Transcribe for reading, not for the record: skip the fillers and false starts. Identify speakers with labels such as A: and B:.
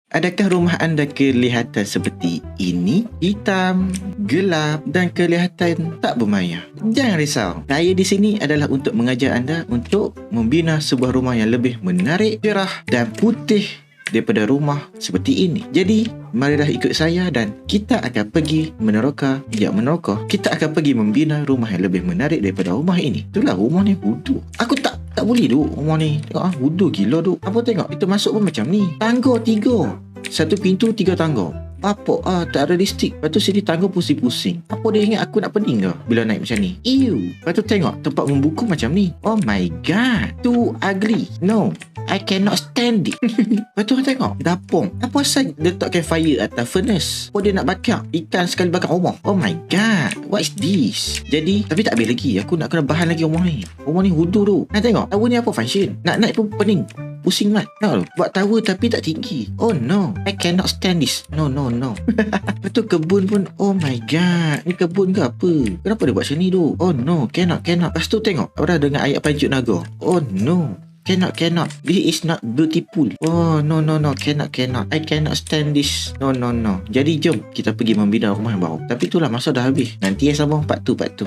A: Adakah rumah anda kelihatan seperti ini? Hitam, gelap dan kelihatan tak bermaya. Jangan risau. Saya di sini adalah untuk mengajar anda untuk membina sebuah rumah yang lebih menarik, cerah dan putih daripada rumah seperti ini. Jadi, marilah ikut saya dan kita akan pergi meneroka. Kita akan pergi membina rumah yang lebih menarik daripada rumah ini. Itulah rumah ni hudu. Aku tak boleh duk rumah ni. Tengok hudu gila duk. Apa tengok? Itu masuk pun macam ni. Tangga 3. Satu pintu 3 tangga. Apa? Tak realistik. Lepas tu sini tangga pusing-pusing. Apa dia ingat aku nak pening ke bila naik macam ni? Ew. Lepas tu tengok tempat membuku macam ni. Oh my god. Too ugly. No. I cannot stand it. Lepas tu tengok dapur. Apa asal letakkan fire atas furnace? Apa dia nak bakar ikan sekali bakar rumah? Oh my god. What is this? Jadi tapi tak habis lagi. Aku nak kena bahan lagi rumah ni. Rumah ni hudu tu. Nak tengok tower ni apa function? Nak naik pun pening. Pusing mat. Tengok buat tower tapi tak tinggi. Oh no. I cannot stand this. No. Lepas tu kebun pun. Oh my god. Ni kebun ke apa? Kenapa dia buat macam ni tu? Oh no. Cannot. Lepas tu tengok. Orang dengar ayat Pancut Naga. Oh no. Cannot. This is not beautiful. Oh, no. Cannot. I cannot stand this. No. Jadi, jom kita pergi membina rumah yang baru. Tapi itulah masa dah habis. Nanti sambung part 2.